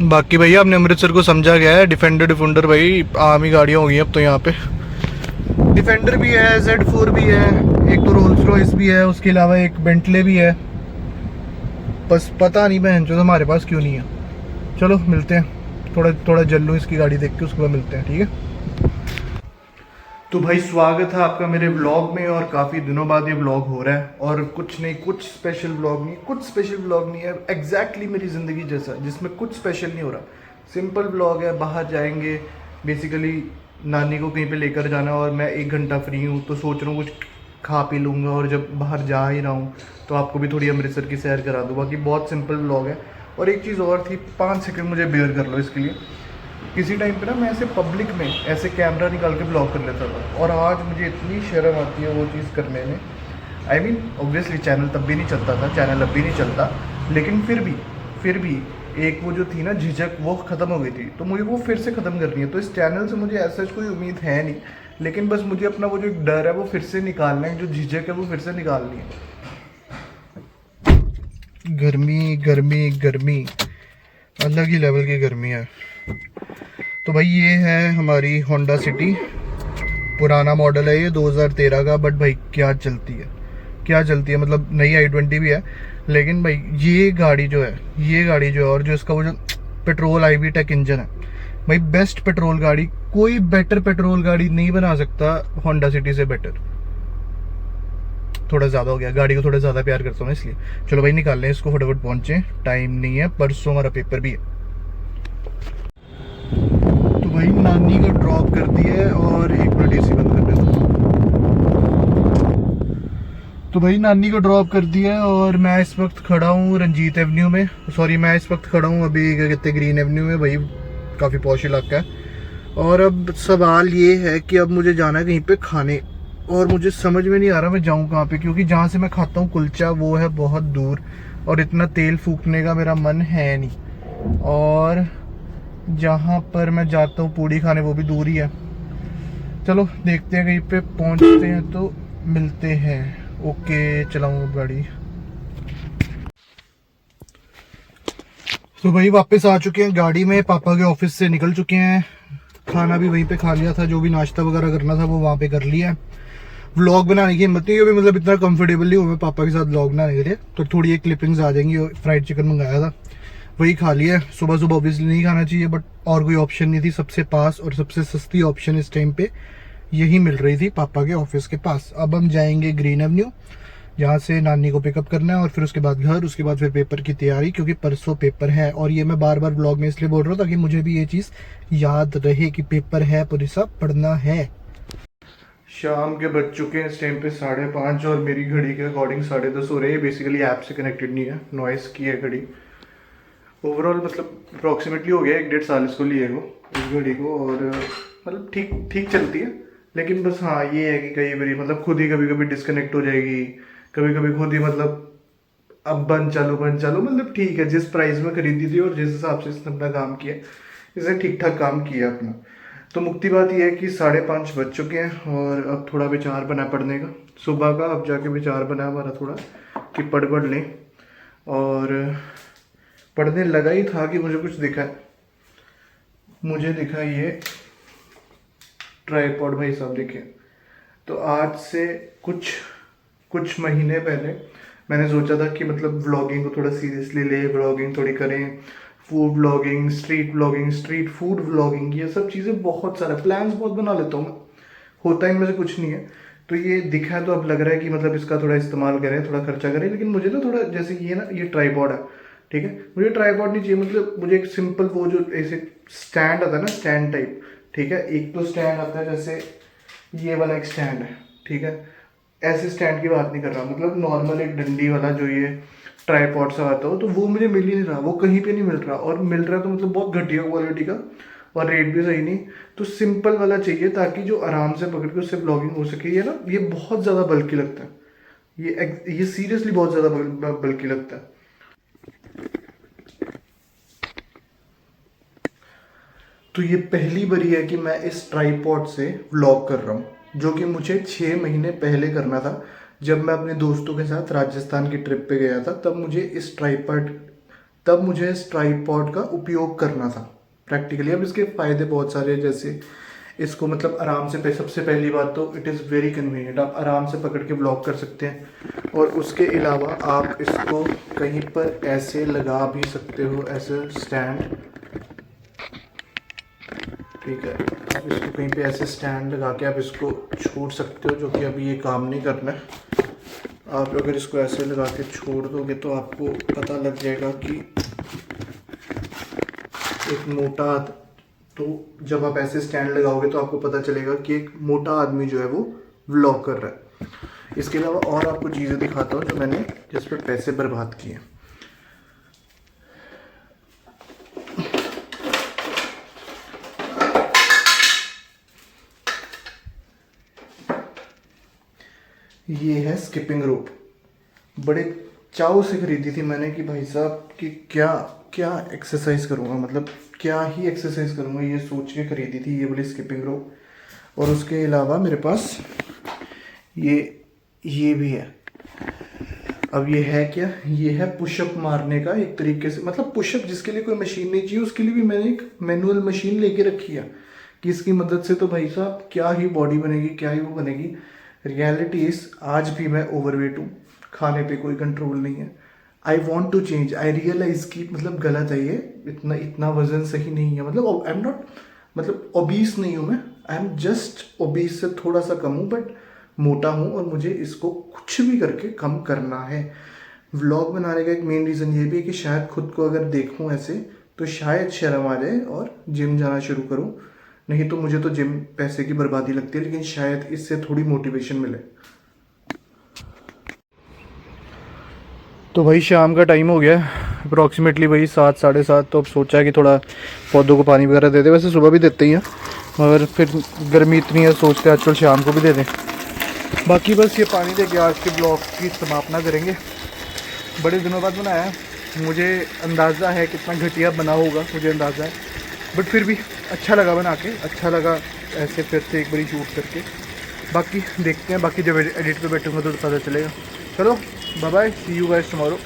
बाकी भैया अपने अमृतसर को समझा गया है। डिफेंडर डिफेंडर भाई आम ही गाड़ियाँ हो गई अब तो यहाँ पे। डिफेंडर भी है, Z4 भी है, एक तो रोल्स रॉयस भी है, उसके अलावा एक बेंटले भी है। बस पता नहीं बहन जो हमारे पास क्यों नहीं है। चलो मिलते हैं, थोड़ा थोड़ा जल लूँ इसकी गाड़ी देख के, उसके बाद मिलते हैं, ठीक है। तो भाई स्वागत है आपका मेरे व्लॉग में, और काफ़ी दिनों बाद ये व्लॉग हो रहा है। और कुछ नहीं, कुछ स्पेशल व्लॉग नहीं, कुछ स्पेशल व्लॉग नहीं है। एग्जैक्टली मेरी ज़िंदगी जैसा, जिसमें कुछ स्पेशल नहीं हो रहा। सिंपल व्लॉग है, बाहर जाएंगे बेसिकली, नानी को कहीं पे लेकर जाना, और मैं 1 घंटा फ्री हूँ तो सोच रहा हूँ कुछ खा पी लूँगा, और जब बाहर जा ही रहा हूँ तो आपको भी थोड़ी अमृतसर की सैर करा दूँ। बाकी बहुत सिंपल व्लॉग है। और एक चीज़ और थी, 5 सेकंड मुझे बेयर कर लो इसके लिए। किसी टाइम पे ना मैं ऐसे पब्लिक में ऐसे कैमरा निकाल के ब्लॉग कर लेता था, और आज मुझे इतनी शर्म आती है वो चीज़ करने में। आई मीन ऑब्वियसली चैनल तब भी नहीं चलता था, चैनल अब भी नहीं चलता, लेकिन फिर भी एक वो जो थी ना झिझक, वो ख़त्म हो गई थी, तो मुझे वो फिर से ख़त्म करनी है। तो इस चैनल से मुझे ऐसा कोई उम्मीद है नहीं, लेकिन बस मुझे अपना वो जो डर है वो फिर से निकालना है, जो झिझक है वो फिर से निकालनी है। गर्मी गर्मी गर्मी, अलग ही लेवल की गर्मी है। तो भाई ये है हमारी होंडा सिटी, पुराना मॉडल है ये 2013 का, बट भाई क्या चलती है, क्या चलती है। मतलब नई i20 भी है, लेकिन भाई ये गाड़ी जो है, ये गाड़ी जो है, और जो इसका वो जो पेट्रोल IV टेक इंजन है, भाई बेस्ट पेट्रोल गाड़ी, कोई बेटर पेट्रोल गाड़ी नहीं बना सकता होंडा सिटी से बेटर। थोड़ा ज़्यादा हो गया, गाड़ी को थोड़ा ज़्यादा प्यार करता हूँ ना, इसलिए। चलो भाई निकाल लें इसको, फटाफट पहुँचे, टाइम नहीं है, परसों हमारा पेपर भी है। तो भाई नानी को ड्रॉप कर दिया है, और एक मिनट AC बंद कर देता हूँ। तो भाई नानी को ड्रॉप कर दिया है, और मैं इस वक्त खड़ा हूँ रंजीत एवेन्यू में। सॉरी, मैं इस वक्त खड़ा हूँ अभी क्या कहते हैं, ग्रीन एवेन्यू में। भाई काफ़ी पॉश इलाका है। और अब सवाल ये है कि अब मुझे जाना है कहीं पे खाने, और मुझे समझ में नहीं आ रहा मैं जाऊँ कहाँ पे, क्योंकि जहाँ से मैं खाता हूँ कुलचा वो है बहुत दूर, और इतना तेल फूकने का मेरा मन है नहीं। और जहाँ पर मैं जाता हूँ पूड़ी खाने वो भी दूर ही है। चलो देखते हैं, कहीं पे पहुँचते हैं तो मिलते हैं। ओके, चलाऊँ गाड़ी। तो भाई वापस आ चुके हैं गाड़ी में, पापा के ऑफिस से निकल चुके हैं। खाना भी वहीं पे खा लिया था, जो भी नाश्ता वगैरह करना था वो वहाँ पे कर लिया। व्लॉग बनाने की हिम्मत नहीं है, मतलब इतना कंफर्टेबल नहीं हूँ मैं पापा के साथ व्लॉग बनाने के लिए, तो थोड़ी एक क्लिपिंग्स आ जाएंगी। फ्राइड चिकन मंगाया था, वही खा लिया। सुबह सुबह ऑब्वियसली नहीं खाना चाहिए, बट और कोई ऑप्शन नहीं थी। सबसे पास और सबसे सस्ती ऑप्शन इस टाइम पे यही मिल रही थी, पापा के ऑफिस के पास। अब हम जाएंगे ग्रीन एवेन्यू, यहाँ से नानी को पिकअप करना है, और फिर उसके बाद घर, उसके बाद फिर पेपर की तैयारी, क्योंकि परसों पेपर है। और ये मैं बार बार ब्लॉग में इसलिए बोल रहा हूँ ताकि मुझे भी ये चीज़ याद रहे कि पेपर है, पुलिस पढ़ना है। शाम के बज चुके हैं इस टाइम पे 5:30, और मेरी घड़ी के अकॉर्डिंग 10:30 हो रहे हैं। बेसिकली ऐप से कनेक्टेड नहीं है, नॉइस की है घड़ी। ओवरऑल मतलब अप्रॉक्सीमेटली हो गया 1-1.5 साल इसको लिए को, इस घड़ी को, और मतलब ठीक ठीक चलती है। लेकिन बस हाँ ये है कि कई बार मतलब खुद ही कभी कभी डिस्कनेक्ट हो जाएगी, कभी कभी खुद ही मतलब अब बंद चालू। मतलब ठीक है, जिस प्राइस में खरीदी थी और जिस हिसाब से इसने अपना काम किया, इसने ठीक ठाक काम किया अपना। तो मुक्ति बात यह है कि 5:30 बज चुके हैं, और अब थोड़ा विचार बना पढ़ने का सुबह का। अब जाके विचार बना हमारा थोड़ा कि पढ़ लें, और पढ़ने लगा ही था कि मुझे कुछ दिखा। मुझे दिखा ये ट्राइपॉड, भाई साहब देखे। तो आज से कुछ कुछ महीने पहले मैंने सोचा था कि मतलब व्लॉगिंग को थोड़ा सीरियसली ले, व्लॉगिंग थोड़ी करें, food vlogging, street vlogging, street food vlogging, ये सब चीज़ें बहुत सारा प्लान्स बहुत बना लेता हूँ मैं, होता इनमें से कुछ नहीं है। तो ये दिखा है, तो अब लग रहा है कि मतलब इसका थोड़ा इस्तेमाल करें, थोड़ा खर्चा करें। लेकिन मुझे ना थोड़ा, जैसे ये ना ये ट्राइपॉड है, ठीक है, मुझे ट्राइपॉड नहीं चाहिए। मतलब मुझे एक सिंपल वो जो ऐसे स्टैंड आता है ना, स्टैंड टाइप, ठीक है। एक तो स्टैंड आता है जैसे ये वाला एक स्टैंड है, ठीक है। ऐसे स्टैंड की बात नहीं कर रहा, मतलब नॉर्मल एक डंडी वाला जो ये ट्राइपॉड सा आता हो, तो वो मुझे मिल ही नहीं रहा, वो कहीं पे नहीं मिल रहा। और मिल रहा है तो मतलब बहुत घटिया क्वालिटी का, और रेट भी सही नहीं। तो सिंपल वाला चाहिए, ताकि जो आराम से पकड़ के उससे ब्लॉगिंग हो सके। ये ना ये बहुत ज़्यादा बल्कि लगता है, ये सीरियसली बहुत ज़्यादा बल्कि लगता है। तो ये पहली बारी है कि मैं इस ट्राइपॉड से व्लॉग कर रहा हूँ, जो कि मुझे 6 महीने पहले करना था। जब मैं अपने दोस्तों के साथ राजस्थान की ट्रिप पे गया था, तब मुझे इस ट्राइपॉड तब मुझे इस ट्राइपॉड का उपयोग करना था प्रैक्टिकली। अब इसके फ़ायदे बहुत सारे हैं, जैसे इसको मतलब आराम से सबसे पहली बात तो इट इज़ वेरी कन्वीनियंट, आप आराम से पकड़ के ब्लॉग कर सकते हैं। और उसके अलावा आप इसको कहीं पर ऐसे लगा भी सकते हो, ऐसे स्टैंड, ठीक है। आप इसको कहीं पे ऐसे स्टैंड लगा के आप इसको छोड़ सकते हो, जो कि अभी ये काम नहीं करना है। आप अगर इसको ऐसे लगा के छोड़ दोगे तो आपको पता लग जाएगा कि एक मोटा, तो जब आप ऐसे स्टैंड लगाओगे तो आपको पता चलेगा कि एक मोटा आदमी जो है वो व्लॉग कर रहा है। इसके अलावा और आपको चीज़ें दिखाता हूँ जो मैंने जिस पर पैसे बर्बाद किए। ये है स्किपिंग रोप, बड़े चाव से खरीदी थी मैंने कि भाई साहब कि क्या क्या एक्सरसाइज करूँगा, मतलब क्या ही एक्सरसाइज करूँगा, ये सोच के खरीदी थी ये वाली स्किपिंग रोप। और उसके अलावा मेरे पास ये भी है। अब ये है क्या, ये है पुशअप मारने का एक तरीके से, मतलब पुशअप जिसके लिए कोई मशीन नहीं चाहिए उसके लिए भी मैंने एक मैनुअल मशीन लेके रखी है कि इसकी मदद से तो भाई साहब क्या ही बॉडी बनेगी, क्या ही वो बनेगी। रियलिटी इज आज भी मैं ओवरवेट हूँ, खाने पे कोई कंट्रोल नहीं है। I want to change, I realise की मतलब गलत है ये, इतना वजन सही नहीं है। मतलब आई एम नॉट, मतलब ओबीस नहीं हूँ मैं, आई एम जस्ट ओबीस से थोड़ा सा कम हूँ, बट मोटा हूँ और मुझे इसको कुछ भी करके कम करना है। व्लॉग बनाने का एक मेन रीज़न ये भी है कि शायद खुद को अगर देखूँ ऐसे तो शायद शर्म आ जाए और जिम जाना शुरू करूँ। नहीं तो मुझे तो जिम पैसे की बर्बादी लगती है, लेकिन शायद इससे थोड़ी मोटिवेशन मिले। तो भाई शाम का टाइम हो गया अप्रॉक्सीमेटली वही 7 साढ़े 7। तो अब सोचा कि थोड़ा पौधों को पानी वगैरह दे दे, वैसे सुबह भी देते ही हैं मगर फिर गर्मी इतनी है सोचते आजकल शाम को भी दे दें। बाकी बस ये पानी दे के आज के ब्लॉग की समापना करेंगे। बड़े दिनों बाद बनाया है, मुझे अंदाज़ा है कितना घटिया बना होगा, मुझे अंदाज़ा है, बट फिर भी अच्छा लगा बना के, अच्छा लगा ऐसे फिर से एक बारी शूट करके। बाकी देखते हैं, बाकी जब एडिट पे बैठूंगा तो पता चलेगा। चलो bye bye, see you guys tomorrow.